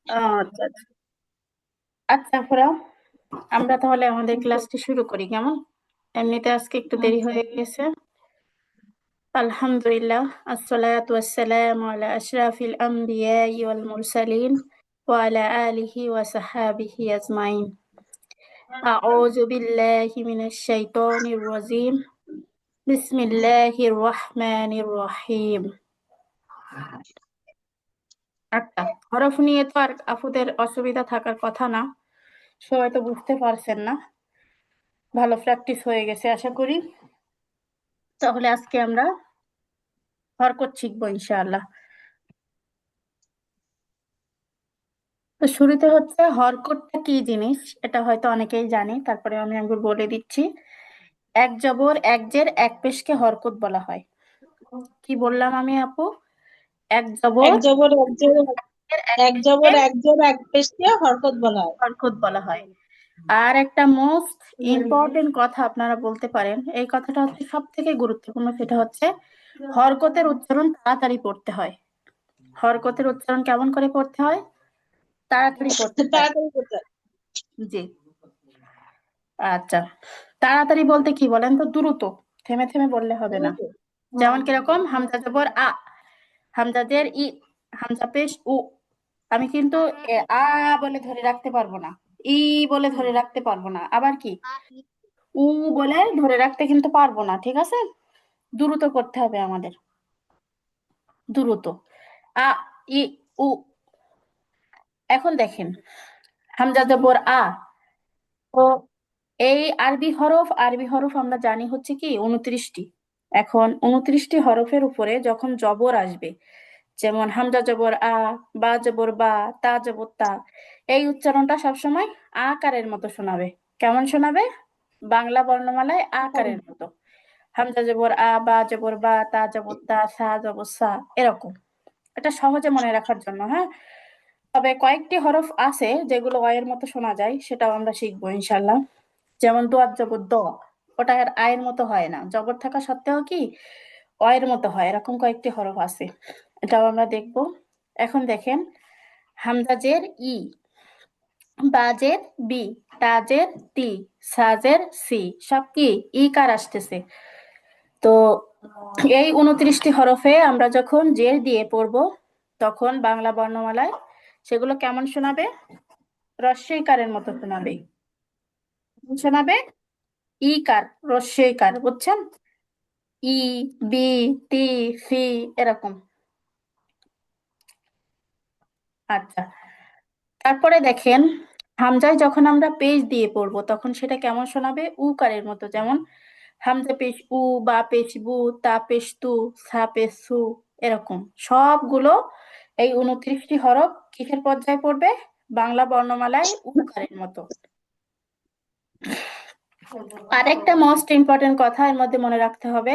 আচ্ছা আচ্ছা। আচ্ছা ফোরা, আমরা তাহলে আমাদের ক্লাসটি শুরু করি কেমন? এমনিতে আজকে একটু দেরি আচ্ছা। হয়ে গেছে। আলহামদুলিল্লাহ, আসসালাতু ওয়াসসালামু আলা আশরাফিল আমবিয়াই ওয়াল মুরসালিন ওয়া আলা আলিহি ওয়া সাহবিহি আজমাইন। আউযু বিল্লাহি মিনাশ শাইতানির রাজিম। বিসমিল্লাহির রহমানির রহিম। আচ্ছা, হরফ নিয়ে তো আর আপুদের অসুবিধা থাকার কথা না, সবাই তো বুঝতে পারছেন না? ভালো প্র্যাকটিস হয়ে গেছে আশা করি। তাহলে আজকে আমরা হরকত শিখবো ইনশাআল্লাহ। তো শুরুতে হচ্ছে হরকতটা কি জিনিস, এটা হয়তো অনেকেই জানে, তারপরে আমি একবার বলে দিচ্ছি। এক জবর এক জের এক পেশকে হরকত বলা হয়। কি বললাম আমি আপু? এক এক জবর জবর এক জোর, এর এক এক পেশকে জবর এক জোর এক পেশকে হরকত বলা হয়। হরকত বলা হয়। আর একটা মোস্ট ইম্পর্টেন্ট কথা আপনারা বলতে পারেন, এই কথাটা হচ্ছে সব থেকে গুরুত্বপূর্ণ, সেটা হচ্ছে হরকতের উচ্চারণ তাড়াতাড়ি পড়তে হয়। হরকতের উচ্চারণ কেমন করে পড়তে হয়? তাড়াতাড়ি পড়তে হয়। তাড়াতাড়ি করতে হয়। জি। আচ্ছা, তাড়াতাড়ি বলতে কি বলেন তো? দ্রুত, থেমে থেমে বললে হবে না। দ্রুত। যেমন কিরকম, হামজা জবর আ, হামজা জের ই, হামজা পেশ উ। আমি কিন্তু আ বলে ধরে রাখতে পারবো না, ই বলে ধরে রাখতে পারবো না, আবার কি উ বলে ধরে রাখতে কিন্তু পারবো না, ঠিক আছে? দ্রুত করতে হবে আমাদের, দ্রুত। আ, ই, উ। এখন দেখেন, হামজা জবর আ, তো এই আরবি হরফ আমরা জানি হচ্ছে কি 29টি। এখন 29টি হরফের উপরে যখন জবর আসবে, যেমন হামজা জবর আ, বা জবর বা, তা জবর তা, এই উচ্চারণটা সবসময় আকারের মতো শোনাবে। কেমন শোনাবে? বাংলা বর্ণমালায় আকারের মতো। হামজা জবর আ, বা জবর বা, তা জবর তা, সা জবর সা, এরকম। এটা সহজে মনে রাখার জন্য, হ্যাঁ। তবে কয়েকটি হরফ আছে যেগুলো অয়ের মতো শোনা যায়, সেটাও আমরা শিখবো ইনশাল্লাহ। যেমন দোয়াত জবর দ, ওটা আর আয়ের মতো হয় না, জবর থাকা সত্ত্বেও কি অয়ের মতো হয়, এরকম কয়েকটি হরফ আছে, এটাও আমরা দেখবো। এখন দেখেন, হামজাজের ই, বাজের বি, তাজের তি, সাজের সি, সব কি ই কার আসতেছে। তো এই 29টি হরফে আমরা যখন জের দিয়ে পড়বো, তখন বাংলা বর্ণমালায় সেগুলো কেমন শোনাবে? রস্বইকারের মতো শোনাবে। শোনাবে ইকার, রস্বইকার, বুঝছেন? ই, বি, তি, ফি, এরকম। আচ্ছা, তারপরে দেখেন, হামজায় যখন আমরা পেশ দিয়ে পড়বো তখন সেটা কেমন শোনাবে? উকারের মতো। যেমন হামজা পেশ উ, বা পেশ বু, তা পেশ তু, সা পেশ সু, এরকম সবগুলো এই 29টি হরফ কিসের পর্যায়ে পড়বে? বাংলা বর্ণমালায় উকারের মতো। আরেকটা মোস্ট ইম্পর্টেন্ট কথা এর মধ্যে মনে রাখতে হবে,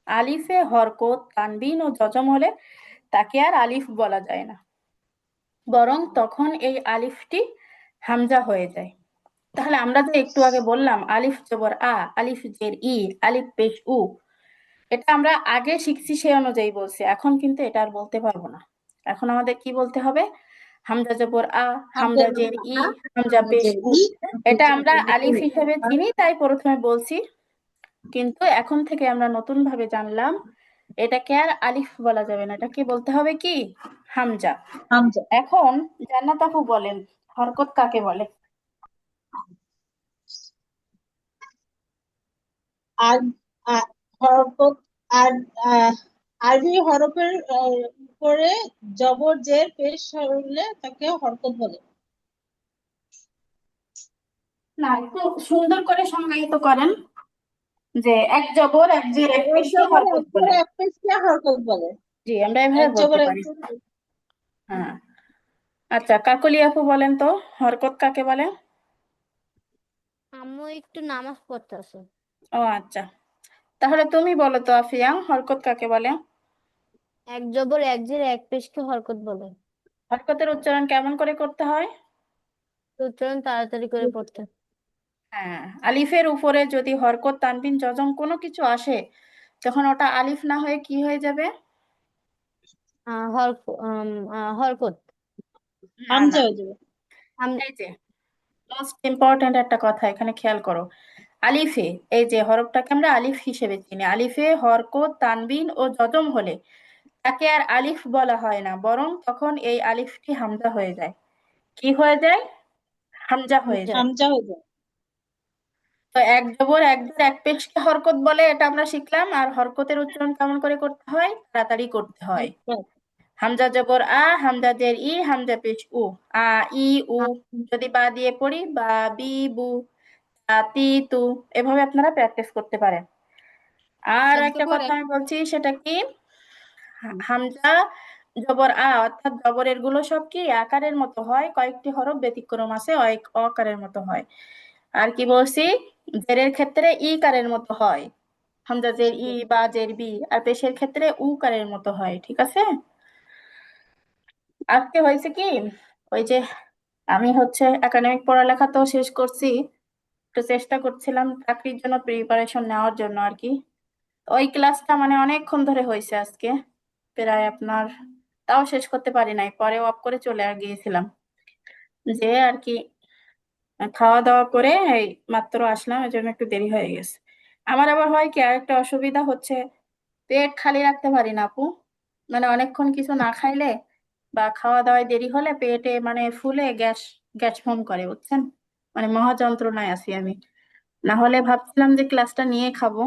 আলিফে হরকত তানবিন ও জজম হলে তাকে আর আলিফ বলা যায় না, বরং তখন এই আলিফটি হামজা হয়ে যায়। তাহলে আমরা যে একটু আগে বললাম আলিফ জবর আ, আলিফ জের ই, আলিফ পেশ উ, এটা আমরা আগে শিখছি সেই অনুযায়ী বলছি, এখন কিন্তু এটা আর বলতে পারবো না। এখন আমাদের কি বলতে হবে? হামজা জবর আ, হামজা হামজা জের জবর ই, আ, হামজা হামজা পেশ জের উ। ই, এটা হামজা আমরা পেশ উ। আলিফ হিসেবে চিনি তাই প্রথমে বলছি, কিন্তু এখন থেকে আমরা নতুন ভাবে জানলাম এটাকে আর আলিফ বলা যাবে না, এটাকে বলতে হবে কি? হামজা। হামজা। এখন জান্নাত আপু বলেন, হরকত কাকে বলে? আর হরকত, আর আহ, আরবি হরফের উপরে জবর জের পেশ হলে তাকে হরকত বলে। না, একটু সুন্দর করে সংজ্ঞায়িত করেন, যে এক জবর এক জের এক এক পেশকে জবর এক হরকত জের বলে। এক পেশকে হরকত বলে। জি, আমরা এভাবে এক বলতে জবর এক পারি। জের। হ্যাঁ। আচ্ছা, কাকলি আপু বলেন তো, হরকত কাকে বলে? আম্মু একটু নামাজ পড়তেছে। ও আচ্ছা, তাহলে তুমি বলো তো আফিয়া, হরকত কাকে বলে? এক জবর এক জের এক পেশকে হরকত বলে। হরকতের উচ্চারণ কেমন করে করতে হয়? উচ্চারণ তাড়াতাড়ি করে পড়তে। হ্যাঁ, আলিফের উপরে যদি হরকত তানবিন জজম কোনো কিছু আসে, তখন ওটা আলিফ না হয়ে কি হয়ে যাবে? হরকত। না না, হামজা হয়ে যাবে। এই যে মোস্ট ইম্পর্ট্যান্ট একটা কথা এখানে খেয়াল করো। আলিফে, এই যে হরফটাকে আমরা আলিফ হিসেবে চিনি, আলিফে হরকত তানবিন ও জজম হলে তাকে আর আলিফ বলা হয় না, বরং তখন এই আলিফটি হামজা হয়ে যায়। কি হয়ে যায়? হামজা হয়ে হামজা। যায়। হামজা হয়ে যাবে। তো এক জবর এক জের এক পেশকে হরকত বলে, এটা আমরা শিখলাম। আর হরকতের উচ্চারণ কেমন করে করতে হয়? তাড়াতাড়ি করতে হয়। হামজা জবর আ, হামজা জের ই, হামজা পেশ উ। আ ই উ, যদি বা দিয়ে পড়ি বা, বি বু, তা তি তু, এভাবে আপনারা প্র্যাকটিস করতে পারেন। আর এক একটা জবর কথা এক। আমি বলছি, সেটা কি? হামজা জবর আ অর্থাৎ জবরের গুলো সব কি আকারের মতো হয়, কয়েকটি হরফ ব্যতিক্রম আছে, অকারের মতো হয়। আর কি বলছি? জেরের ক্ষেত্রে ই কারের মতো হয়, হামজা জের ই বা জের বি। আর পেশের ক্ষেত্রে উ কারের মতো হয়। ঠিক আছে? আজকে হয়েছে কি, ওই যে আমি হচ্ছে একাডেমিক পড়ালেখা তো শেষ করছি, একটু চেষ্টা করছিলাম চাকরির জন্য প্রিপারেশন নেওয়ার জন্য আর কি। ওই ক্লাসটা মানে অনেকক্ষণ ধরে হয়েছে আজকে, প্রায় আপনার, তাও শেষ করতে পারি নাই, পরে অফ করে চলে আর গিয়েছিলাম, যে আর কি খাওয়া দাওয়া করে এই মাত্র আসলাম, এর জন্য একটু দেরি হয়ে গেছে। আমার আবার হয় কি, আরেকটা অসুবিধা হচ্ছে, পেট খালি রাখতে পারি না আপু। মানে অনেকক্ষণ কিছু না খাইলে বা খাওয়া দাওয়ায় দেরি হলে পেটে মানে ফুলে গ্যাস গ্যাস ফর্ম করে, বুঝছেন? মানে মহা যন্ত্রণায় আছি আমি। না হলে ভাবছিলাম যে ক্লাসটা নিয়ে খাবো,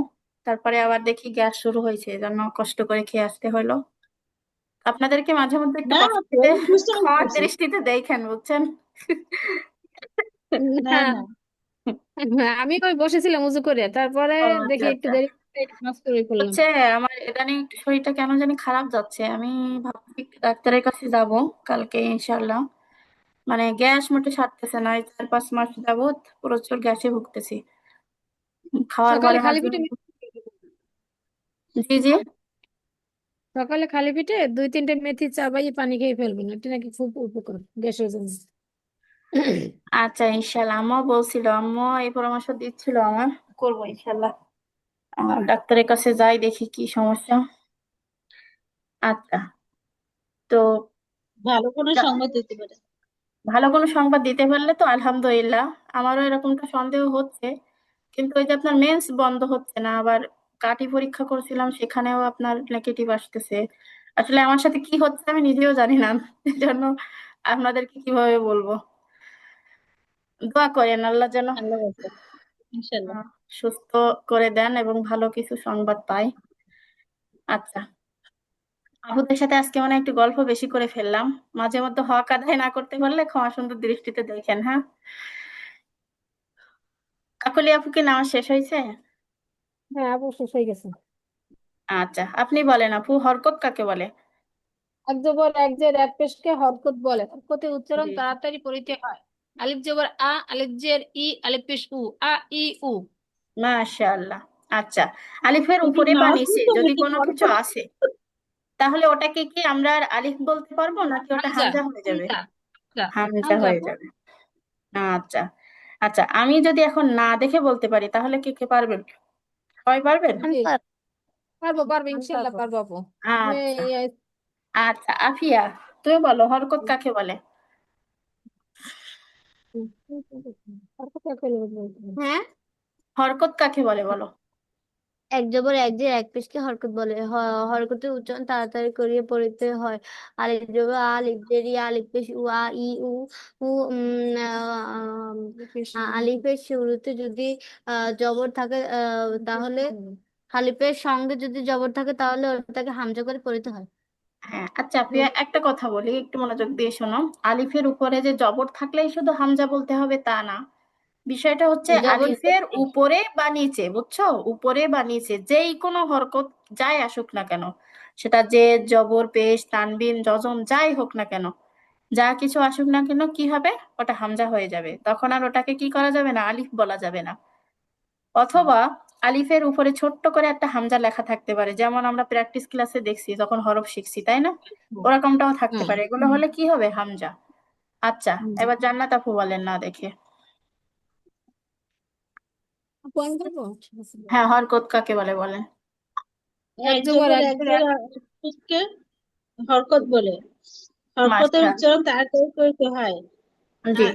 তারপরে আবার দেখি গ্যাস শুরু হয়েছে, এজন্য কষ্ট করে খেয়ে আসতে হলো। আপনাদেরকে মাঝে মধ্যে একটু না, কষ্ট দিতে, আমি দুষ্টামি খাওয়ার করছি। দৃষ্টিতে দেখেন, বুঝছেন? না, না, না। আমি ওই বসেছিলাম উজু করে, তারপরে ও দেখি আচ্ছা একটু আচ্ছা। দেরি নামাজ করে ফেললাম। হচ্ছে আমার ইদানিং একটু শরীরটা কেন জানি খারাপ যাচ্ছে, আমি ভাবছি একটু ডাক্তারের কাছে যাব কালকে ইনশাল্লাহ। মানে গ্যাস মোটে সারতেছে না, এই 4-5 মাস যাবত প্রচুর গ্যাসে ভুগতেছি। খাওয়ার সকালে পরে খালি মাঝে পেটে জি জি। সকালে খালি পেটে 2-3টে মেথি চাবাইয়ে পানি খেয়ে ফেলবেন, এটা নাকি খুব উপকার গ্যাসের জন্য। আচ্ছা ইনশাল্লাহ, আম্মা বলছিল, আম্মু এই পরামর্শ দিচ্ছিল আমার, করবো ইনশাল্লাহ। ডাক্তারের কাছে যাই, দেখি কি সমস্যা। আচ্ছা, তো ভালো কোনো ডা- সংবাদ দিতে পারে। ভালো কোনো সংবাদ দিতে পারলে তো আলহামদুলিল্লাহ। আমারও এরকমটা সন্দেহ হচ্ছে, কিন্তু ওই যে আপনার মেন্স বন্ধ হচ্ছে না, আবার কাটি পরীক্ষা করছিলাম, সেখানেও আপনার নেগেটিভ আসতেছে। আসলে আমার সাথে কি হচ্ছে আমি নিজেও জানি না, এজন্য আপনাদেরকে কিভাবে বলবো। দোয়া করেন আল্লাহ যেন আল্লাহ হাফেজ। ইনশাল্লাহ। আহ, সুস্থ করে দেন এবং ভালো কিছু সংবাদ পাই। আচ্ছা, আপুদের সাথে আজকে মানে একটু গল্প বেশি করে ফেললাম, মাঝে মধ্যে হক আদায় না করতে পারলে ক্ষমা সুন্দর দৃষ্টিতে দেখেন, হ্যাঁ? কাকলি আপু কি নামাজ শেষ হয়েছে? হ্যাঁ, অবশ্যই হয়ে গেছে। আচ্ছা, আপনি বলেন আপু, হরকত কাকে বলে? এক জবর এক জের এক পেশকে হরকত বলে, হরকতে উচ্চারণ জি জি। তাড়াতাড়ি করিতে হয়। আলিফ জবর আ, আলিফ জের ই, আলিফ পেশ উ। আ ই উ। মাশাআল্লাহ। আচ্ছা, আলিফের শুধু উপরে বা নামাজ নিচে পড়তে যদি নাকি কোনো কিছু হরকত? আসে, তাহলে ওটাকে কি আমরা আর আলিফ বলতে পারবো, নাকি ওটা হামজা। হামজা হয়ে যাবে? হামজা। হামজা। হামজা হামজা হয়ে আপু। যাবে। আচ্ছা আচ্ছা, আমি যদি এখন না দেখে বলতে পারি, তাহলে কে কে পারবেন? সবাই পারবেন? আমি পারবো, পারবো, ইনশাল্লাহ পারবো আপু। আমি আচ্ছা আচ্ছা, আফিয়া তুমি বলো, হরকত কাকে বলে? হ্যাঁ, হরকত কাকে বলে বলো? এক জবর এক যে এক পেশকে হরকত বলে, হরকতের উচ্চারণ তাড়াতাড়ি করিয়ে পড়িতে হয়। আলিফ জবর আ, আলিফ জের ই, আলিফ পেশ উ। আ ই উ। উ আলিফের শুরুতে যদি জবর থাকে, তাহলে আলিফের সঙ্গে যদি জবর থাকে তাহলে ওটাকে হামজা করে পড়িতে হয়। হ্যাঁ আচ্ছা, আফিয়া একটা কথা বলি, একটু মনোযোগ দিয়ে শোনো। আলিফের উপরে যে জবর থাকলেই শুধু হামজা বলতে হবে তা না, বিষয়টা হচ্ছে জবর আলিফের উপরে বা নিচে, বুঝছো? উপরে বা নিচে যেই কোনো হরকত যাই আসুক না কেন, সেটা যে জবর পেশ তানবিন যজম যাই হোক না কেন, যা কিছু আসুক না কেন, কি হবে? ওটা হামজা হয়ে যাবে, তখন আর ওটাকে কি করা যাবে না, আলিফ বলা যাবে না। অথবা আলিফের উপরে ছোট্ট করে একটা হামজা লেখা থাকতে পারে, যেমন আমরা প্র্যাকটিস ক্লাসে দেখছি যখন হরফ শিখছি, তাই না? ওরকমটাও থাকতে পারে, এগুলো হলে কি হবে? হামজা। আচ্ছা, এবার জান্নাত আপু বলেন না দেখে। পয়েন্ট করবো। হ্যাঁ, হরকত কাকে বলে বলেন? এক এক জবর জবর এক এক জের জের এক। পেশকে হরকত বলে। হরকতের মাশাআল্লাহ। উচ্চারণ তাড়াতাড়ি করতে হয়। জি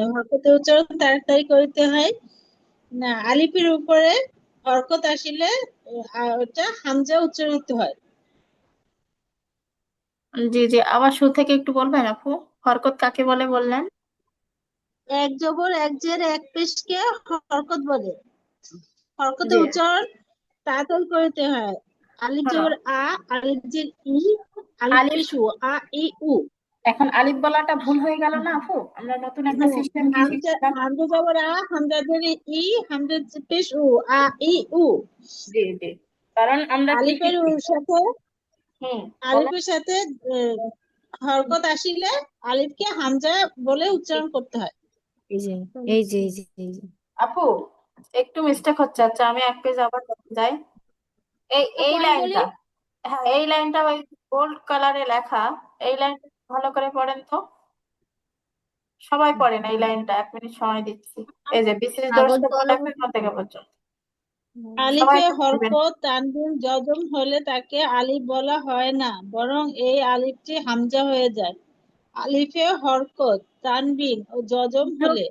হরকতের উচ্চারণ তাড়াতাড়ি করতে হয় না, আলিফের উপরে হরকত আসিলে ওটা হামজা উচ্চারিত হয়। জি জি, আবার শুরু থেকে একটু বলবেন আপু, হরকত কাকে বলে বললেন? এক জবর এক জের এক পেশকে হরকত বলে। জি। হরকতের উচ্চারণ তাড়াতাড়ি করতে হয়। আলিফ হ্যাঁ, জবর আ, আলিফ জের ই, আলিফ আলিফ। পেশ উ, আ ই উ। এখন আলিফ বলাটা ভুল হয়ে গেল না আপু? আমরা নতুন একটা হ্যাঁ, সিস্টেম কি হামজা শিখছিলাম? হামজা জবর আ, হামজা জের ই, হামজা পেশ উ, আ ই উ। জি জি, কারণ আমরা কি আলিফের শিখছি? সাথে হুম, বলেন। আলিফের সাথে হরকত আসিলে আলিফকে হামজা বলে উচ্চারণ করতে হয়। এই যে এই যে এই যে এই যে আপু, একটু মিস্টেক হচ্ছে। আচ্ছা, আমি এক পেজ আবার করতে যাই। এই আপু এই আমি বলি। লাইনটা, হ্যাঁ এই লাইনটা ওই গোল্ড কালারে লেখা, এই লাইনটা ভালো করে পড়েন তো। সবাই পড়েন এই লাইনটা, 1 মিনিট সময় দিচ্ছি। এই যে বিশেষ কাগজ দ্রষ্টব্য কলম। লেখা কোথা থেকে পর্যন্ত, সবাই আলিফে একটু পড়বেন। হরকত তানবিন জজম হলে তাকে আলিফ বলা হয় না, বরং এই আলিফটি হামজা হয়ে যায়। আলিফে হরকত তানবিন ও জজম হলে,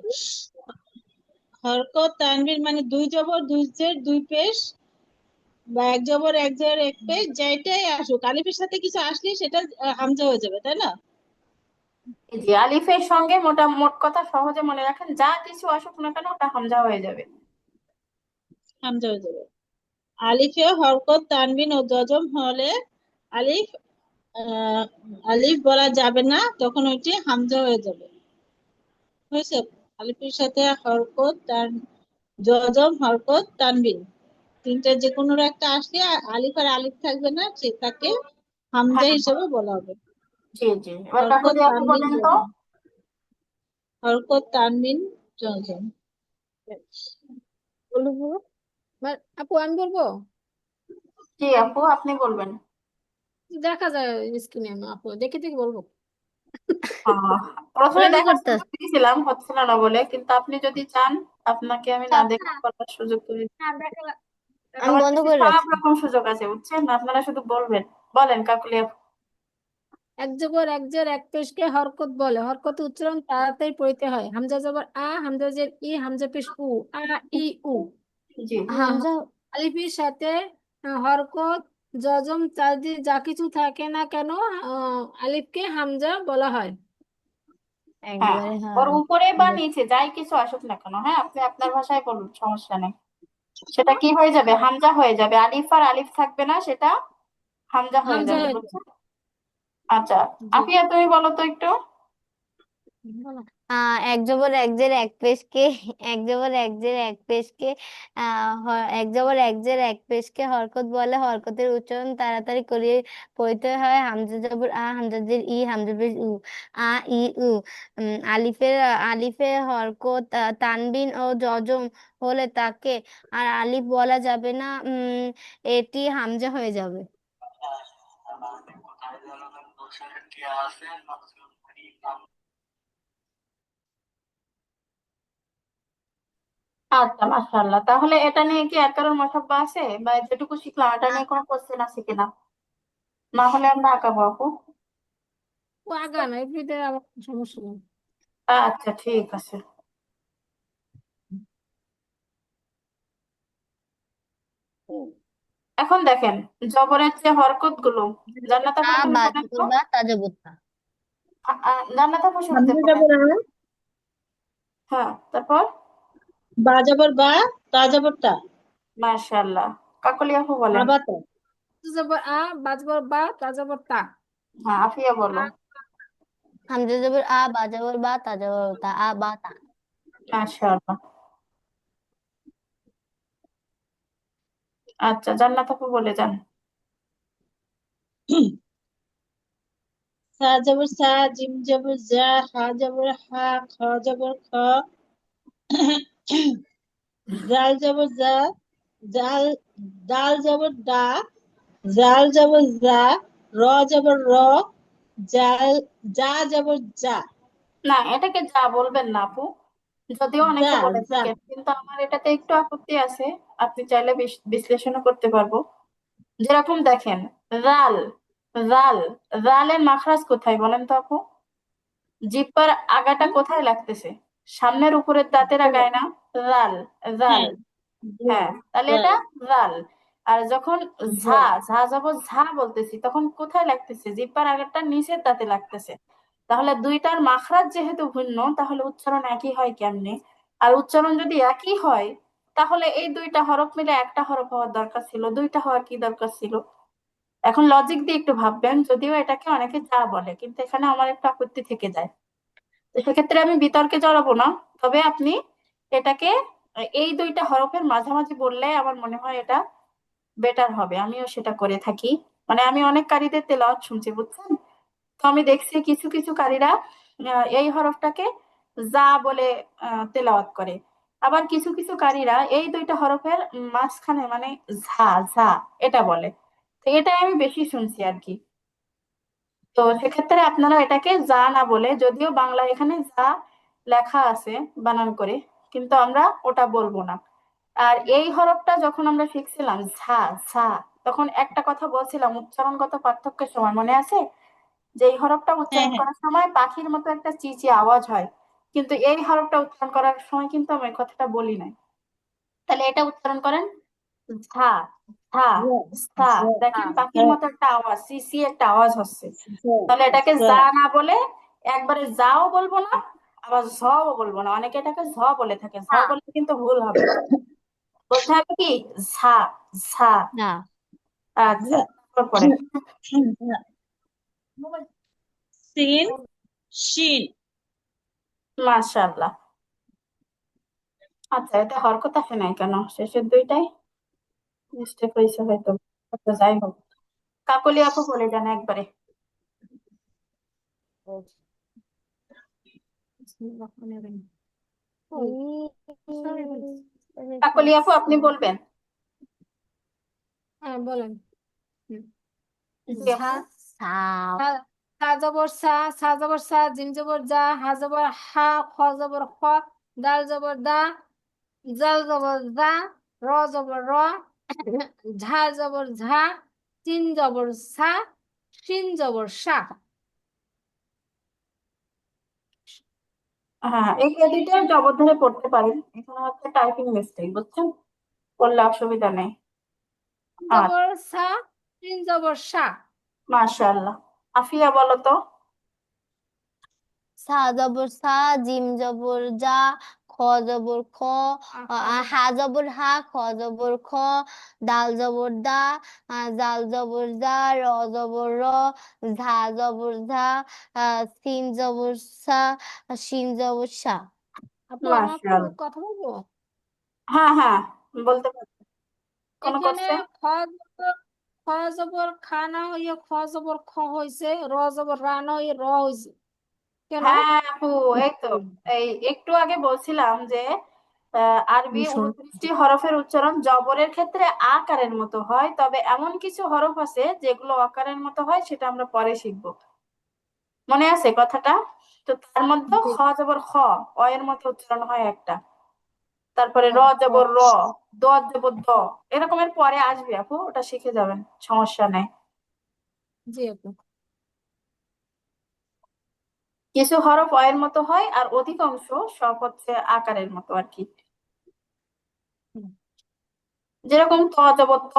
হরকত তানবিন মানে দুই জবর দুই জের দুই পেশ বা এক জবর এক জের এক পেশ, যেটাই আসুক আলিফের সাথে কিছু আসলে সেটা হামজা হয়ে যাবে, তাই না? জি, আলিফের সঙ্গে মোট কথা সহজে মনে রাখেন, যা কিছু আসুক না কেন ওটা হামজা হয়ে যাবে। হামজা হয়ে যাবে। আলিফে হরকত তানবিন ও জজম হলে আলিফ আহ আলিফ বলা যাবে না, তখন ওইটি হামজা হয়ে যাবে। হয়েছে? আলিফের সাথে হরকত জজম হরকত তানবিন তিনটা যে কোনো একটা আসলে আলিফ আর আলিফ থাকবে না, সেটাকে হামজা হ্যাঁ, হিসেবে বলা হবে। জি জি, এবার হরকত কাকুলি আপু তানবিন বলেন তো। জজম, হরকত তানবিন জজম। বলবো বলবো। আপু আমি বলবো। জি আপু, আপনি বলবেন। দেখা যায় স্ক্রিনে, আপু দেখে দেখে বলবো। আহ, প্রথমে আমি দেখার করতে সুযোগ দিয়েছিলাম, হচ্ছিল না বলে, কিন্তু আপনি যদি চান আপনাকে আমি না দেখে করার সুযোগ করে দিই। আমি আমার বন্ধ কাছে করে সব রাখছি। রকম সুযোগ আছে, বুঝছেন? আপনারা শুধু বলবেন। বলেন কাকুলি আপু। এক জবর এক জের এক পেশকে হরকত বলে। হরকত উচ্চারণ তাড়াতাড়ি পড়িতে হয়। হামজা জবর আ, হামজা জের ই, হামজা পেশ উ, আ ই উ। জি হামজা আলিফের সাথে হরকত জজম চাঁদি যা কিছু থাকে না কেন, আলিফকে হামজা বলা হয়। হ্যাঁ, একবারে ওর হ্যাঁ। উপরে বা নিচে যাই কিছু আসুক না কেন, হ্যাঁ আপনি আপনার ভাষায় বলুন, সমস্যা নেই। সেটা কি হয়ে যাবে? হামজা হয়ে যাবে। আলিফ আর আলিফ থাকবে না, সেটা হামজা হয়ে হামজা যাবে, হয়ে বুঝছেন? আচ্ছা, জি। আপিয়া তুমি বলো তো একটু। এক জবর এক জের এক পেশকে এক জবর এক জের এক পেশকে এক জবর এক জের এক পেশকে হরকত বলে। হরকতের উচ্চারণ তাড়াতাড়ি করিয়ে পড়তে হয়। হামজা জবর আ, হামজা জের ই, হামজা পেশ উ, আ ই উ। আলিফের আলিফে হরকত তানবিন ও জজম হলে তাকে আর আলিফ বলা যাবে না, এটি হামজা হয়ে যাবে। আচ্ছা, মাশাআল্লাহ। তাহলে এটা নিয়ে কি আর কারোর মতামত আছে, বা যেটুকু শিখলাম এটা নিয়ে কোনো কোশ্চেন আছে কিনা? না হলে আমরা আঁকাবো আপু। ও আগান এমনিতে আমার কোনো সমস্যা নেই। আচ্ছা ঠিক আছে। এখন দেখেন, জবরের যে হরকত গুলো, জান্নাত আপু তা তুমি বা বলেন তো। জবর বা তা জবর তা। জান্নাত আপু শুরুতে হামজা বলেন। জবর আ, হ্যাঁ, তারপর। বা জবর বা, তা জবর তা, মাশাআল্লাহ। কাকলি আপু বলেন। আবাতা। জবর আ, বা জবর বা, তা জবর তা। হ্যাঁ, আফিয়া বলো। হামজা জবর আ, বা জবর বা, তা জবর তা, আ বা তা। মাশাআল্লাহ। আচ্ছা, জান্নাত আপু বলে যান। সা জবর সা, জিম জবর জা, হা জবর হা, খ জবর খ, জাল জবর জা, জাল, দাল জবর দা, জাল জবর জা, র জবর র, জাল, যা জবর যা। না, এটাকে যা বলবেন না আপু, যদিও যা অনেকে বলে যা থাকেন, কিন্তু আমার এটাতে একটু আপত্তি আছে। আপনি চাইলে বিশ্লেষণও করতে পারবো। যেরকম দেখেন, রাল, জাল, জালের মাখরাজ কোথায় বলেন তো আপু? জিহ্বার আগাটা হুম? কোথায় লাগতেছে? সামনের উপরের দাঁতের আগায় না? জাল, জাল। হ্যাঁ, হ্যাঁ, তাহলে জাল, এটা জাল। আর যখন ঝা, জাল। ঝা যাব ঝা বলতেছি, তখন কোথায় লাগতেছে? জিহ্বার আগেরটা নিচের দাঁতে লাগতেছে। তাহলে দুইটার মাখরাজ যেহেতু ভিন্ন, তাহলে উচ্চারণ একই হয় কেমনে? আর উচ্চারণ যদি একই হয়, তাহলে এই দুইটা হরফ মিলে একটা হরফ হওয়ার দরকার ছিল, দুইটা হওয়ার কি দরকার ছিল? এখন লজিক দিয়ে একটু ভাববেন, যদিও এটাকে অনেকে যা বলে, কিন্তু এখানে আমার একটা আপত্তি থেকে যায়। তো সেক্ষেত্রে আমি বিতর্কে জড়াবো না, তবে আপনি এটাকে এই দুইটা হরফের মাঝামাঝি বললে আমার মনে হয় এটা বেটার হবে। আমিও সেটা করে থাকি। মানে আমি অনেক কারীদের তেলাওয়াত শুনছি, বুঝছেন? তো আমি দেখছি কিছু কিছু কারীরা এই হরফটাকে যা বলে তেলাওয়াত করে। আবার কিছু কিছু কারীরা এই দুইটা হরফের মাঝখানে মানে ঝা, ঝা এটা বলে। তো এটা আমি বেশি শুনছি আর কি। তো সেক্ষেত্রে আপনারা এটাকে যা না বলে, যদিও বাংলা এখানে যা লেখা আছে বানান করে, কিন্তু আমরা ওটা বলবো না। আর এই হরফটা যখন আমরা শিখছিলাম ঝা, ঝা, তখন একটা কথা বলছিলাম উচ্চারণগত পার্থক্যের সময়, মনে আছে? যে এই হরফটা হ্যাঁ, উচ্চারণ হ্যাঁ। করার সময় পাখির মতো একটা চিচি আওয়াজ হয়, কিন্তু এই হরফটা উচ্চারণ করার সময় কিন্তু আমি এই কথাটা বলি নাই। তাহলে এটা উচ্চারণ করেন ঝা, ঝা, ঝা। দেখেন পাখির মতো একটা আওয়াজ, সিসি একটা আওয়াজ হচ্ছে। তাহলে এটাকে যা না বলে একবারে যাও বলবো না, আবার ঝও বলবো না। অনেকে এটাকে ঝ বলে থাকে, ঝ বললে কিন্তু ভুল হবে। বলতে হবে কি ঝা, ঝা। না। আচ্ছা, তারপরে সিন, শিন। মাশাআল্লাহ। আচ্ছা, এটা হরকত আসে নাই কেন শেষের দুইটাই? মিস্টেক হয়েছে হয়তো। আচ্ছা, যাই হোক, কাকলি আপু বলে যান একবারে। কাকলি আপু আপনি বলবেন? হ্যাঁ বলেন। হুম। জি ঝা, আপু। সাপ। সা, সা জবর সা, সা জবর সা, জিম জবর জা, হা জবর হা, খ জবর খ, দাল জবর দা, জাল জবর দা, র জবর র, ঝা জবর ঝা, চিন জবর সা, শিন জবর সা। হ্যাঁ, এই দুইটা জবর ধরে পড়তে পারেন, এখানে হচ্ছে টাইপিং মিস্টেক, বুঝছেন? করলে অসুবিধা নেই। আচ্ছা, জবর সা, শিন জবর সা। মাশাআল্লাহ। আফিয়া বলো তো। সা জবর সা, জিম জবর জা, খ জবর খ, হা জবর হা, খ জবর খ, দাল জবর দা, জাল জবর জা, র জবর র, ঝা জবর ঝা, সিন জবর সা, শিন জবর সা। আপু আমি একটু মাশাআল্লাহ। কথা বলবো। হ্যাঁ হ্যাঁ, বলতে পারো। কোন এখানে কোশ্চেন? খ জবর, খ জবর খা না হইয়া খ জবর খ হয়েছে, র জবর রা না হইয়া র হয়েছে কেন? হ্যাঁ আপু, এই তো এই একটু আগে বলছিলাম যে আরবি 29টি হরফের উচ্চারণ জবরের ক্ষেত্রে আকারের মতো হয়, তবে এমন কিছু হরফ আছে যেগুলো অকারের মতো হয়, সেটা আমরা পরে শিখবো। মনে আছে কথাটা? তো তার মধ্যে জি। খ জবর খ, অ এর মতো উচ্চারণ হয় একটা। তারপরে র খ, জবর র, দ জবর দ, এরকমের পরে আসবে আপু, ওটা শিখে যাবেন, সমস্যা নেই। জি আপু। কিছু হরফ অ এর মতো হয়, আর অধিকাংশ সব হচ্ছে আকারের মতো আর কি। হুম। যেরকম ত জবর ত,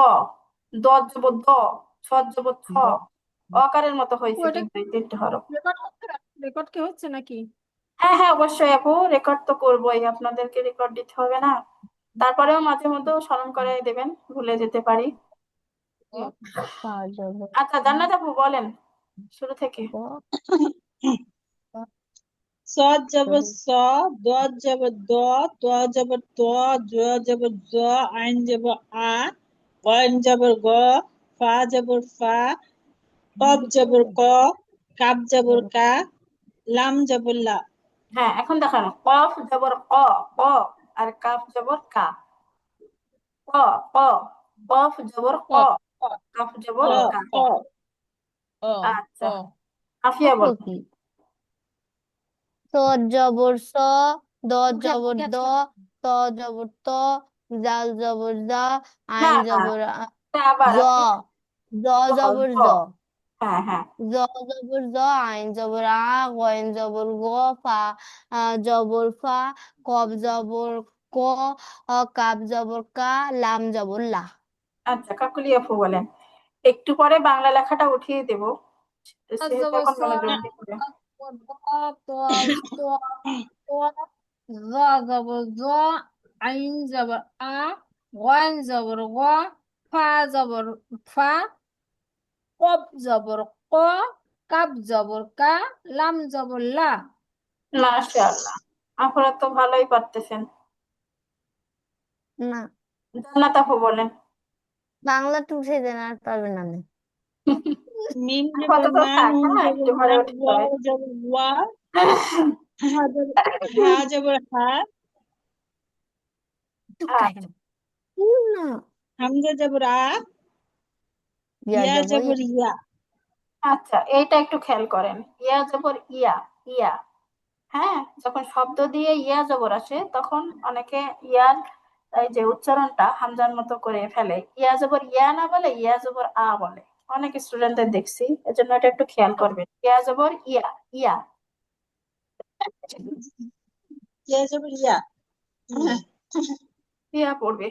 দ জবর দ, ছ জবর ছ, অকারের মতো হয়েছে ওইটা কিন্তু এই তিনটে হরফ। রেকর্ড হচ্ছে, রেকর্ড কি হচ্ছে নাকি? হ্যাঁ হ্যাঁ, অবশ্যই আপু, রেকর্ড তো করবোই, আপনাদেরকে রেকর্ড দিতে হবে না? তারপরেও মাঝে মধ্যে স্মরণ করে দেবেন, ভুলে যেতে পারি। সা জবর আচ্ছা, জান্নাত আপু বলেন শুরু থেকে। ক, সদ জবর জবর স, দদ জবর দ, ত জবর ত, জ জবর জ, আইন জবর আ, গইন জবর গ, ফা জবর ফা, কফ জবর ক, কাপ জবর কা, লাম জবর লা। হ্যাঁ, এখন দেখানো কফ জবর ক, ক, আর কাফ জবর কা, ক, ক, কফ জবর ক, ক, কাফ ক, জবর কা। ক, ও, আচ্ছা, ও। আফিয়া বল। কি? সদ জবর স, দ মুখে জবর মুখে দ, আছে। ত জবর ত, জাল জবর জা, না আইন না, জবর এটা আবার জ, আপনি জ জ, জবর জ। জ। হ্যাঁ হ্যাঁ জ জবর জ, আইন জবর আ, গয়েন জবর গ, ফা জবর ফা, কব জবর ক, কাব জবর কা, লাম জবর লা। আচ্ছা, কাকুলি আপু বলেন। একটু পরে বাংলা লেখাটা উঠিয়ে দেব, সেহেতু জবর এখন স, মনোযোগ দিয়ে পড়ে। জবর দ, ত, ত, ত, জ জবর জ, আইন জবর আ, ওয়ান জবর গ, ফা জবর ফা, কব জবর ক, কাব জবর কা, লাম জবর লা। মাশাআল্লাহ, আপনারা তো ভালোই পারতেছেন। না, জান্নাত আপু বলেন। বাংলা টুসে দেন, আর পারবেন না আমি। মিম জবর আপাতত মা, থাক, নুন হ্যাঁ, জবর একটু পরে না, উঠতে হবে। ওয়াও জবর ওয়া, হা জবর হা, চুপকায় আচ্ছা কেন? না, হামজা জবর আ, ইয়া ইয়া যাব জবর ইয়া। আচ্ছা, এইটা একটু খেয়াল করেন। ইয়া জবর ইয়া, ইয়া। হ্যাঁ, যখন শব্দ দিয়ে ইয়া জবর আসে তখন অনেকে ইয়ার এই যে উচ্চারণটা হামজার মতো করে ফেলে, ইয়া জবর ইয়া না বলে ইয়া জবর আ বলে। অনেক স্টুডেন্টদের দেখছি, এজন্য এটা একটু খেয়াল করবেন। ইয়া জবর ইয়া, ইয়া। ইয়া জবর ইয়া। ইয়া পড়বে।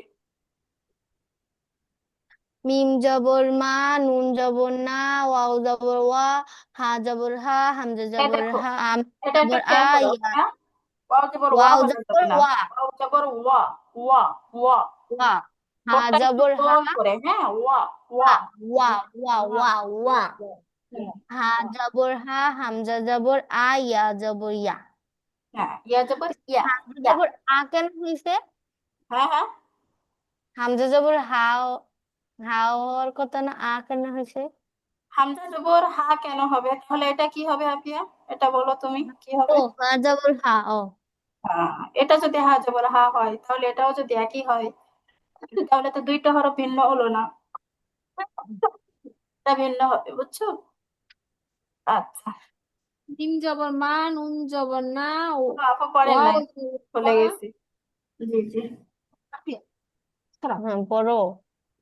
মিম জবর মা, নুন জবর না, ওয়াও জবর ওয়া, হা জবর হা, হামজা এই জবর দেখো, হা, আম এটা একটু জবর আ, খেয়াল করো, ইয়া হ্যাঁ। ওয়াও জবর ওয়া ওয়াও বলা জবর যাবে না। ওয়া, ওয়াও জবর ওয়া, ওয়া, ওয়া। ওয়া, হা ওটা একটু জবর হা, গোল করে, হ্যাঁ, ওয়া, ওয়া। হা, ওয়া ওয়া ওয়া ওয়া, হুম, হা জবর হা, হামজা জবর আ, ইয়া জবর ইয়া। হ্যাঁ, ইয়া জবর ইয়া, হামজা ইয়া। জবর আ কেন হয়েছে? হ্যাঁ হ্যাঁ, হামজা জবর হাও, হাও হওয়ার কথা না, আ কেন হয়েছে? হামজা জবর হা কেন হবে? তাহলে এটা কি হবে আপিয়া? এটা বলো তুমি, কি ও, হবে? হা জবর হা, ও এটা যদি হা জবর হা হয় তাহলে এটাও যদি একই হয়, তাহলে তো দুইটা হরফ ভিন্ন হলো না, এটা ভিন্ন হবে, বুঝছো? আচ্ছা, মিম জবর মা, নুন জবর না, আপু পড়েন ওয়াও নাই, জবর ভুলে ওয়া। গেছি। জি জি, খারাপ। হ্যাঁ পড়ো।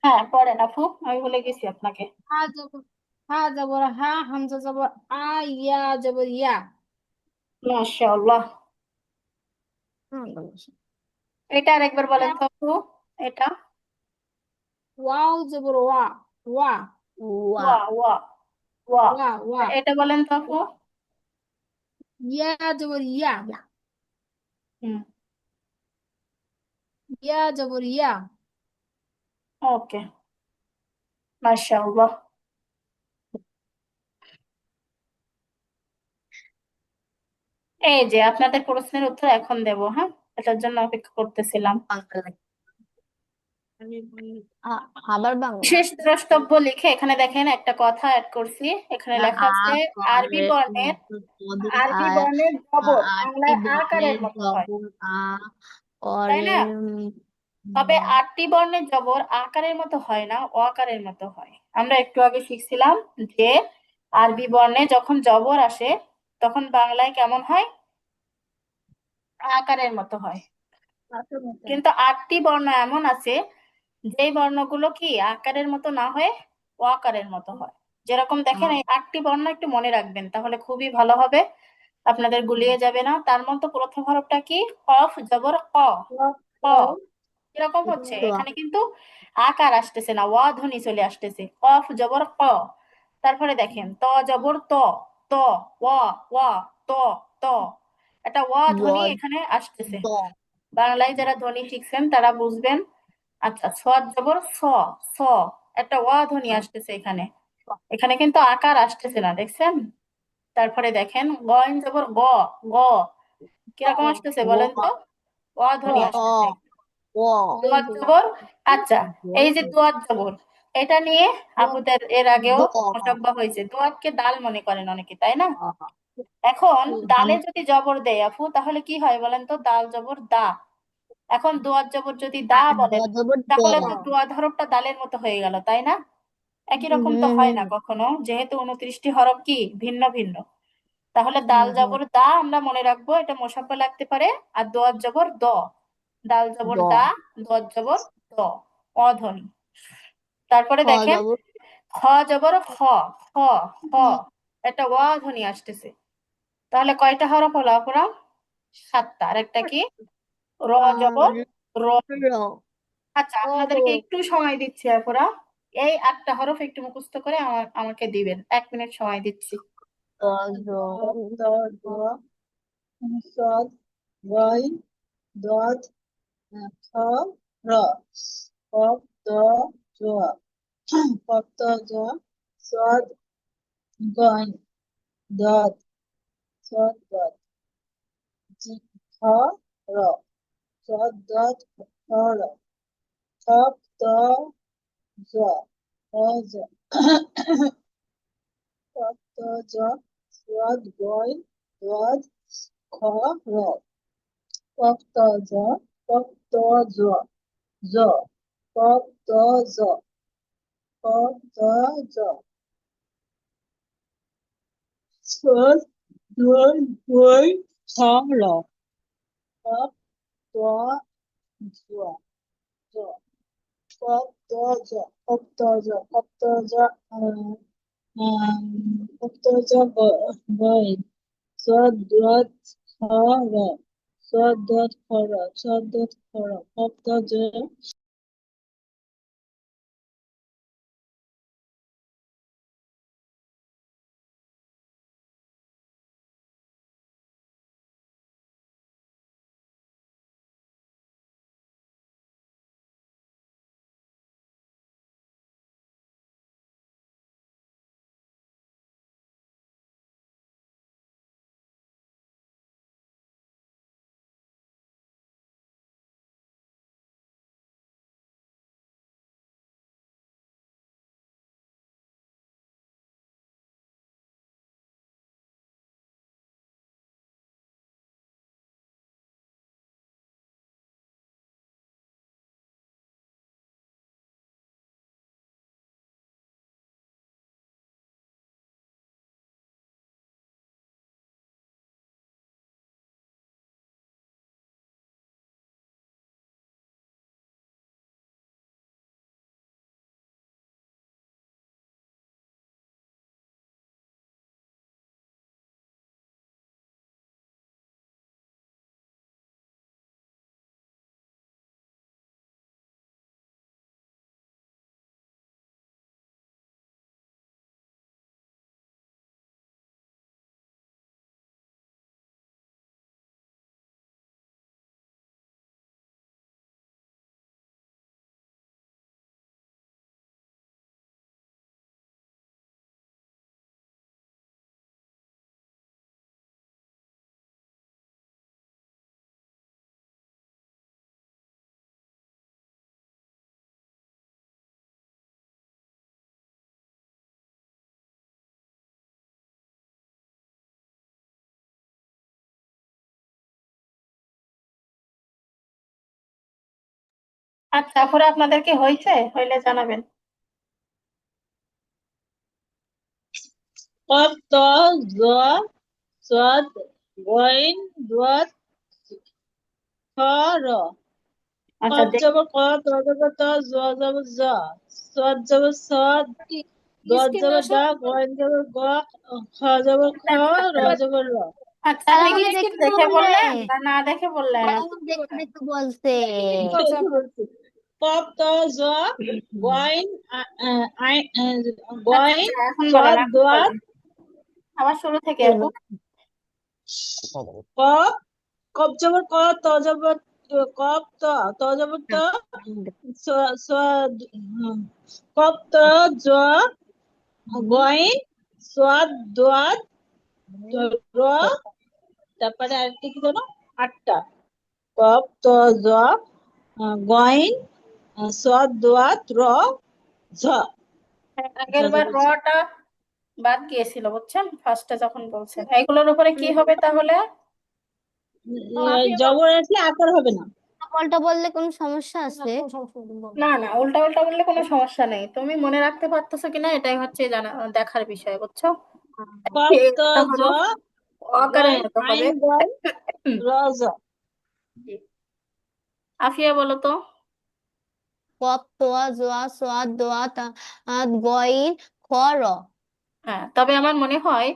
হ্যাঁ পড়েন আপু, আমি ভুলে গেছি আপনাকে। হা জবর, হা জবর হা, হামজা জবর আ, ইয়া জবর ইয়া। মাশাআল্লাহ। এটা আর একবার বলেন তো আপু, এটা। ওয়াও জবর ওয়া, ওয়া, ওয়া, ওয়া, ওয়া, ওয়া। ওয়া, ওয়া। এটা বলেন তো আপু। ইয়া জবর ইয়া, হুম, ইয়া জবর ইয়া। ওকে, মাশাআল্লাহ। এই যে আপনাদের প্রশ্নের উত্তর এখন দেব, হ্যাঁ, এটার জন্য অপেক্ষা করতেছিলাম। বাংলা, আবার বাংলা। বিশেষ দ্রষ্টব্য লিখে এখানে দেখেন একটা কথা অ্যাড করছি, এখানে আ লেখা আছে আরবি করে বর্ণের, পদের আরবি আয়, বর্ণের জবর আটটি বাংলায় আকারের বর্ণের মতো হয়, জবর তাই না? অরের তবে 8টি বর্ণের জবর আকারের মতো হয় না, অকারের মতো হয়। আমরা একটু আগে শিখছিলাম যে আরবি বর্ণে যখন জবর আসে তখন বাংলায় কেমন হয়? আকারের মতো হয়। কিন্তু 8টি বর্ণ এমন আছে যেই বর্ণগুলো কি আকারের মতো না হয়ে অকারের মতো হয়। যেরকম দেখেন, এই 8টি বর্ণ একটু মনে রাখবেন, তাহলে খুবই ভালো হবে, আপনাদের গুলিয়ে যাবে না। তার মধ্যে প্রথম হরফটা কি? কফ জবর ক, ক। এরকম হচ্ছে, এখানে কিন্তু আকার আসতেছে না, ওয়া ধ্বনি চলে আসতেছে, কফ জবর ক। তারপরে দেখেন ত জবর ত, ত, ওয়া, ওয়া, ত, ত। এটা ওয়া ধ্বনি এখানে আসতেছে। বাংলায় যারা ধ্বনি শিখছেন তারা বুঝবেন। আচ্ছা, সদ জবর স, স। একটা ওয়া ধ্বনি আসতেছে এখানে, এখানে কিন্তু আকার আসতেছে না, দেখছেন? তারপরে দেখেন গয়েন জবর গ, গ। কিরকম আসতেছে বলেন তো? ওয়া ধ্বনি আসতেছে। দোয়াত জবর, আচ্ছা, এই যে দোয়াত জবর, এটা নিয়ে আপুদের এর আগেও মোসাব্বা হয়েছে। দোয়াতকে দাল মনে করেন অনেকে, তাই না? এখন দালে যদি জবর দেয় আপু তাহলে কি হয় বলেন তো? দাল জবর দা। এখন দোয়াত জবর যদি দা বলেন তাহলে তো দোয়াত হরফটা দালের মতো হয়ে গেল, তাই না? একই রকম তো হয় না কখনো, যেহেতু 29টি হরফ কি ভিন্ন ভিন্ন। তাহলে দাল জবর দা আমরা মনে রাখবো, এটা মোসাব্বা লাগতে পারে। আর দোয়াত জবর দ, দাল জবর দা, দোয়াত জবর দ, অধ্বনি। তারপরে দেখেন খ জবর খ, খ, খ, একটা ওয়া ধ্বনি আসতেছে। তাহলে কয়টা হরফ হলো আপুরা? 7টা। আর একটা কি? র জবর র। র আচ্ছা, আপনাদেরকে একটু সময় দিচ্ছি আপুরা, এই 8টা হরফ একটু মুখস্থ করে আমাকে দিবেন। 1 মিনিট সময় দিচ্ছি। দ জ দ দ সদ গইন দদ খ র কপ দ জ কপ দ জ সদ গইন দদ সদ দদ জি খ র সদ দদ খ র কপ দ জ খ জ কপ দ জ সদ গইন দদ খ র কপ দ জ কপ দ জ জ কপ দ জ কপ দ জ সদ দই দই খ র কপ দ জ জ কপ দ জ কপ দ জ কপ দ জ কপ দ জ গই সদ দত খ র সদ দত খ র সদ দত খ র কপ দ জ আচ্ছা আপুরা, আপনাদের কি হয়েছে? হইলে জানাবেন। কপ দ জ সদ গইন দদ খ র আচ্ছা, কপ জবর ক ত জবর ত জ জবর জ সদ জবর সদ দদ স্ক্রিন জবর আসো দা গইন জবর গ খ জবর খ র জবর র আচ্ছা, তারা আপনি কি আমাকে একটু দেখে দেখে বললে বললেন না না দেখে বললেন? তারা আমাকে দেখে দেখে বলছে কি বলছো বলছি কপ ত জ গইন গইন আচ্ছা, এখন বলেন, সদ এখন দদ বলেন, আবার শুরু থেকে আপু। কপ কপ জবর ক ত জবর কপ ত জবর ত কপ ত জ গইন সদ দদ র তারপরে আরেকটা কি জানো 8টা কপ ত জ গইন সদ দদ র ঝ আগের বার রটা বাদ গিয়েছিল, বুঝছেন, ফার্স্টে যখন বলছেন। এগুলোর উপরে কি হবে তাহলে? জবর আসলে আকার হবে না পাল্টা বললে কোনো সমস্যা আছে? না না, উল্টা উল্টা বললে কোনো সমস্যা নেই। তুমি মনে রাখতে পারতেছো কিনা এটাই হচ্ছে জানা দেখার বিষয়, বুঝছো? কপ ত একটা জ হলো অকারের গইন মতো হবে। আইন গইন র জ জি। আফিয়া বলো তো। কপ তোয়া জোয়া সোয়া দোয়া তা গইন খ র। হ্যাঁ, তবে আমার মনে হয়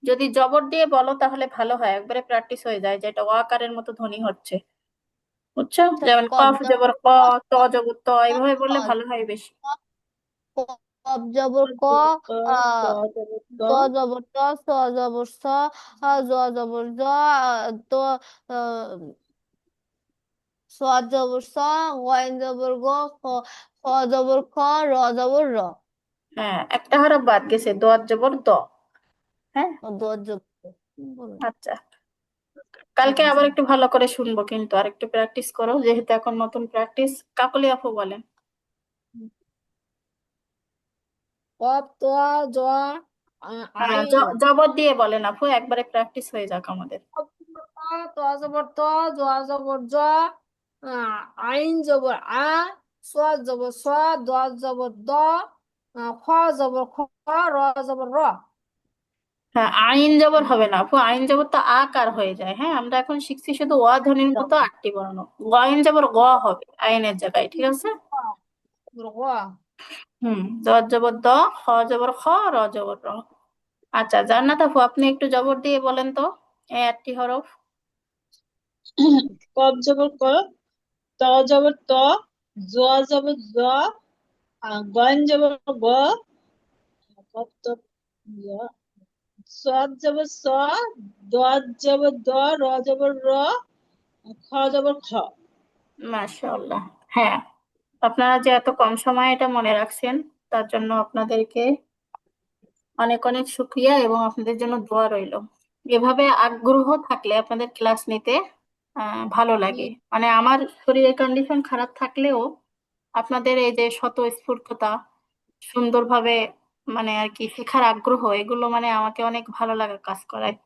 যদি জবর দিয়ে বলো তাহলে ভালো হয়, একবারে প্র্যাকটিস হয়ে যায়, যেটা ওয়াকারের মতো ধ্বনি হচ্ছে, বুঝছো? আচ্ছা, যেমন কপ কফ জবর জবর ক, ক, ত জবর ত, এইভাবে বললে ভালো হয় বেশি। কপ জবর ক, ক, ত আহ জবর ত, দ জবর ত, স জবর স, জ জবর জ, তো সোয়াদ জবর স, গইন জবর গ, খ খ জবর খ, র জবর র। হ্যাঁ, একটা হরফ বাদ গেছে, দোয়াত জবর দ। হ্যাঁ, ও দ জবর বললাম। আচ্ছা, কালকে আবার একটু ভালো করে শুনবো, কিন্তু আর একটু প্র্যাকটিস করো, যেহেতু এখন নতুন প্র্যাকটিস। কাকলি আপু বলেন। কপ তোয়া জোয়া হ্যাঁ, আইন। জবর দিয়ে বলেন আপু, একবারে প্র্যাকটিস হয়ে যাক আমাদের। কপ জবর ক, তোয়া জবর ত, জোয়া জবর জ, আইন জবর আ, সোয়া জবর স, দোয়া জবর দ, খ জবর খ, র জবর র। হ্যাঁ, আইন জবর হবে না আপু, আইন জবর তো আকার হয়ে যায়। হ্যাঁ, আমরা এখন শিখছি শুধু ওয়া ধ্বনির মতো 8টি বর্ণ। গইন জবর গ হবে আইনের জায়গায়, ঠিক আছে? দ জবর দ, খ জবর খ, র জবর র। আচ্ছা, জান্নাত আপু আপনি একটু জবর দিয়ে বলেন তো এই 8টি হরফ। কপ জবর ক, ত জবর ত, জ জবর জ, গইন জবর গ, কপ ত জ, সোয়াদ জবর স, দোয়াত জবর দ, র জবর র, খ জবর খ। মাশাআল্লাহ। হ্যাঁ, আপনারা যে এত কম সময়ে এটা মনে রাখছেন, তার জন্য আপনাদেরকে অনেক অনেক শুকরিয়া, এবং আপনাদের জন্য দোয়া রইল। এভাবে আগ্রহ থাকলে আপনাদের ক্লাস নিতে ভালো লাগে। মানে আমার শরীরের কন্ডিশন খারাপ থাকলেও আপনাদের এই যে স্বতঃস্ফূর্ততা, সুন্দরভাবে মানে আর কি শেখার আগ্রহ, এগুলো মানে আমাকে অনেক ভালো লাগা কাজ করায়।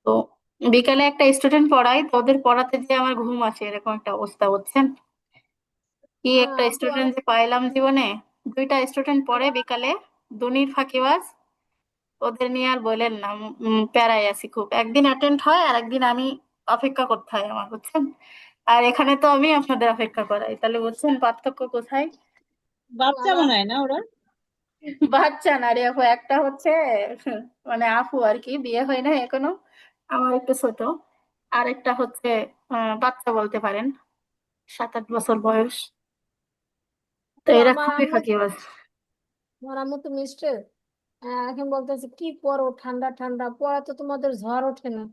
তো বিকালে একটা স্টুডেন্ট পড়াই, তো ওদের পড়াতে যে আমার ঘুম আসে, এরকম একটা অবস্থা, বুঝছেন? কি একটা আপু স্টুডেন্ট যে পাইলাম জীবনে। 2টা স্টুডেন্ট পড়ে বিকালে, দুনির ফাঁকিবাজ। ওদের নিয়ে আর বলেন না, প্যারাই আছি খুব। একদিন অ্যাটেন্ড হয় আর একদিন আমি অপেক্ষা করতে হয় আমার, বুঝছেন? আর এখানে তো আমি আপনাদের অপেক্ষা করাই, তাহলে বুঝছেন পার্থক্য কোথায়? বাচ্চা আমার মনে হয় না ওরা? বাচ্চা না রে আপু, একটা হচ্ছে মানে আপু আর কি, বিয়ে হয় না এখনো, আমার একটু ছোট। আর একটা হচ্ছে বাচ্চা বলতে পারেন, 7-8 বছর বয়স। তো আপু, এরা খুবই ফাঁকিবাজ। আমার আম্মু তো মিষ্টি। এখন বলতেছে কি পরো, ঠান্ডা ঠান্ডা পরে তো তোমাদের ঝড় ওঠে না।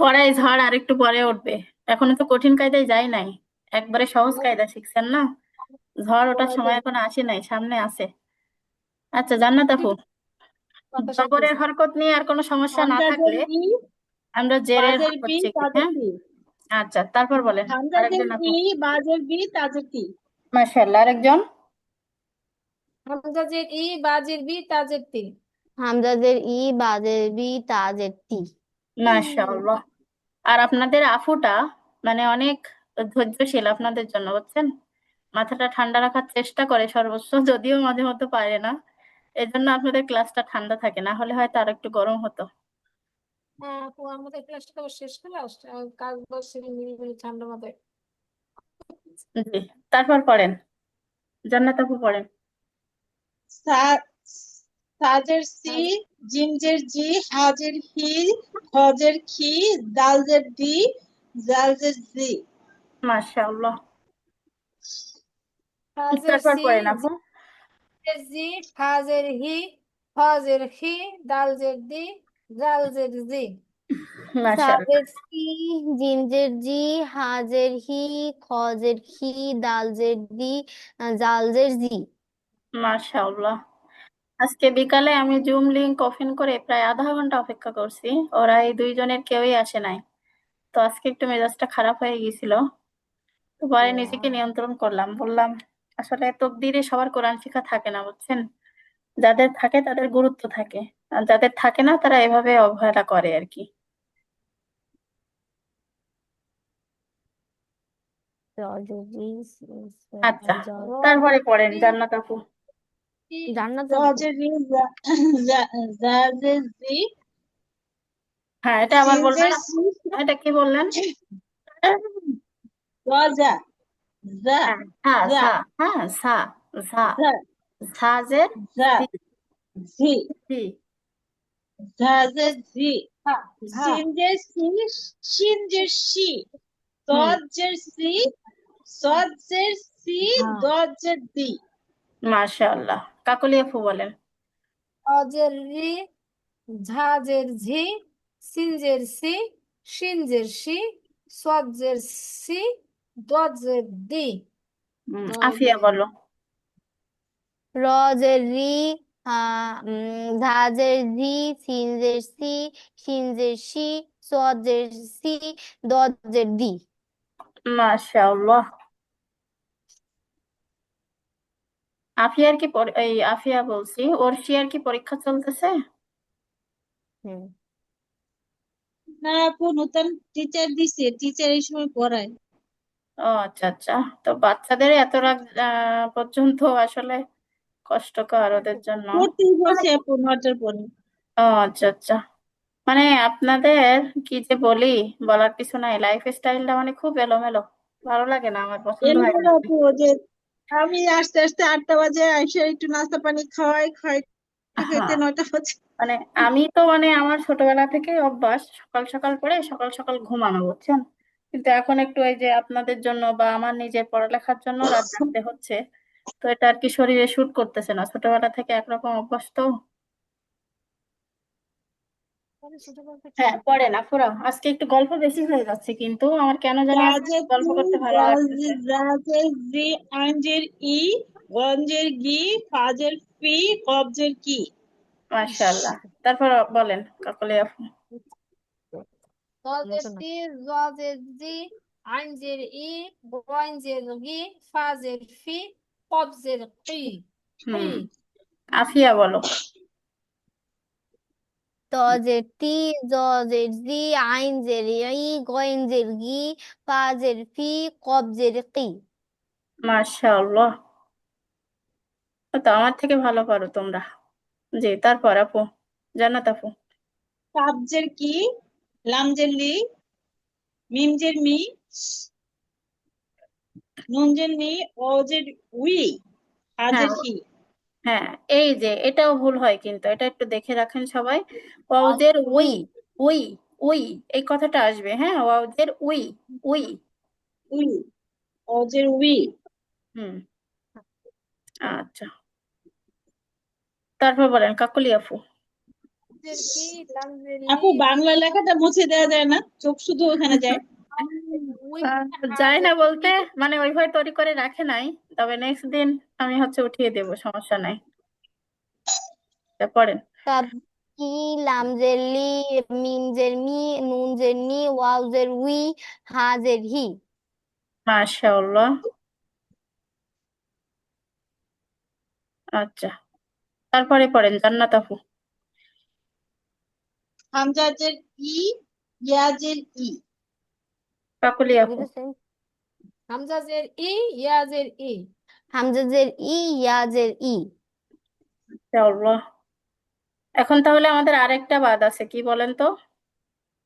পড়ায় ঝড় আর একটু পরে উঠবে, এখনো তো কঠিন কায়দায় যায় নাই, একবারে সহজ কায়দা শিখছেন না। ঝড় ওঠার পরে তো সময় এখন আসে নাই, সামনে আছে। আচ্ছা জান্নাত আপু, কথা জবরের শিখতেছে। হরকত নিয়ে আর কোনো সমস্যা না হামজাজের থাকলে ই, আমরা জেরের বাজের হরকত বি, শিখি। তাজের হ্যাঁ, তি। আচ্ছা, তারপর বলেন। হামজাজের আরেকজন আপু। ই, বাজের বি, তাজের তি। মাশাআল্লাহ, আরেকজন। হামজাজের ই, বাজের বি, তাজের তি। হামজাদের ই, বাজের বি, তাজের তি। মাশাআল্লাহ। আর আপনাদের আফুটা মানে অনেক ধৈর্যশীল আপনাদের জন্য, বুঝছেন? মাথাটা ঠান্ডা রাখার চেষ্টা করে সর্বোচ্চ, যদিও মাঝে মধ্যে পারে না। এই জন্য আপনাদের ক্লাসটা ঠান্ডা থাকে, না হলে হয়তো আর একটু গরম হতো। আপু আমাদের ক্লাসটা তো শেষ ক্লাস, কাজ বসে নিরিবিলি ঠান্ডা মাথায়। জি, তারপর পড়েন, জান্নাত আপু পড়েন। সা- সাজের সি, জিমজের জি, হাজের হি, খজের খি, দালজের দি, জালজের জি। মাশাআল্লাহ। কাজের তারপর সি, পড়েন আপু। জিমের জি, খাজের হি, খজের হি, দালজের দি, জালজের জি। মাশাআল্লাহ। সাজের সি, জিমজের জি, হাজের হি, খজের খি, দালজের দি, জালজের জি। মাশাআল্লাহ। আজকে বিকালে আমি জুম লিংক ওপেন করে প্রায় আধা ঘন্টা অপেক্ষা করছি, ওরা এই দুইজনের কেউই আসে নাই। তো আজকে একটু মেজাজটা খারাপ হয়ে গিয়েছিল, তো পরে নিজেকে নিয়ন্ত্রণ করলাম, বললাম আসলে তকদিরে সবার কোরআন শেখা থাকে না, বুঝছেন? যাদের থাকে তাদের গুরুত্ব থাকে, আর যাদের থাকে না তারা এভাবে অবহেলা করে আর কি। রজনী আচ্ছা, তারপরে পড়েন জান্নাত আপু। জান্নাত আপু। খজের রি, জাজের জি, হ্যাঁ, এটা আবার বলবেন জিমজের আপু। সি, এটা কি বললেন? রজা। জা হ্যাঁ জা সা হ্যাঁ সা সা জা সাজের জা সি ঝি সি ঝাজের ঝি ঝা ঝা সিনজের সি শিনজের শি হুম দজের সি সজের সি হ্যাঁ দজের দি মাশাআল্লাহ কাকলি আপু বলেন অজের রি ঝাজের ঝি সিনজের সি শিনজের শি সজের সি দজের দি আফিয়া বলো রজের রি ঝাজের ঝি সিনজের সি শিনজের শি সজের সি দজের দি। মাশাআল্লাহ আফিয়ার কি এই আফিয়া বলছি ওরশিয়ার কি পরীক্ষা চলতেছে হুম না আপু নতুন টিচার দিছে টিচার এই সময় পড়ায় ও আচ্ছা আচ্ছা তো বাচ্চাদের এত রাত পর্যন্ত আসলে কষ্টকর ওদের জন্য পড়তেই বসে আপু 9টার পরে ও আচ্ছা আচ্ছা মানে আপনাদের কি যে বলি বলার কিছু নাই লাইফ স্টাইলটা মানে খুব এলোমেলো ভালো লাগে না আমার পছন্দ হয় না এরপর আপু যে আমি আস্তে আস্তে 8টা বাজে আইসা একটু নাস্তা পানি খাওয়াই খাইতে খাইতে হ্যাঁ 9টা বাজে মানে আমি তো মানে আমার ছোটবেলা থেকে অভ্যাস সকাল সকাল করে সকাল সকাল ঘুমানো বুঝছেন কিন্তু এখন একটু এই যে আপনাদের জন্য বা আমার নিজের পড়ালেখার জন্য রাত জাগতে হচ্ছে তো এটা আর কি শরীরে শুট করতেছে না ছোটবেলা থেকে একরকম অভ্যাস তো হ্যাঁ পড়ে না পুরো আজকে একটু গল্প বেশি হয়ে যাচ্ছে কিন্তু আমার কেন জানি আজকে রাজের গল্প টি করতে ভালো লাগতেছে রাজের জি আঞ্জের ই গঞ্জের গি ফাজের ফি কবজের কি মাশাআল্লাহ তারপর বলেন কাকলি আপু জজের টি জজের জি আইনজের ই গঞ্জের গি ফাজের ফি কবজের কি কি হুম আফিয়া বলো তজের তি জজের জি আইনজের ই গয়েনজের গি ফাজের ফি কবজের কি। মাশাআল্লাহ তো আমার থেকে ভালো পারো তোমরা জি তারপর আপু জান্নাত আপু কাবজের কি লামজের লি মিমজের মি নুনজের নি ওজের উই হ্যাঁ হাজের হি হ্যাঁ এই যে এটাও ভুল হয় কিন্তু এটা একটু দেখে রাখেন সবাই ওয়াউজের উই উই উই এই কথাটা আসবে হ্যাঁ ওয়াউজের উই উই উই ওজের উই হুম আচ্ছা তারপর বলেন কাকলি আপু জের কি লামজের আপু লি বাংলা লেখাটা মুছে দেওয়া যায় না চোখ শুধু ওখানে যায় উই যায় না হাজের বলতে ই মানে ওইভাবে তৈরি করে রাখে নাই তবে নেক্সট দিন আমি হচ্ছে উঠিয়ে দেব সমস্যা নাই তা পড়েন কাব কি লামজের লি মিমজের মি নুনজের নি ওয়াউজের উই হাজের হি। মাশাআল্লাহ আচ্ছা তারপরে পড়েন জান্নাত আপু হামজাজের ই ইয়াজের ই কাকলি আপু হামজাজের ই ইয়াজের ই হামজাজের ই ইয়াজের ই। মাশাআল্লাহ এখন তাহলে আমাদের আরেকটা বাদ আছে কি বলেন তো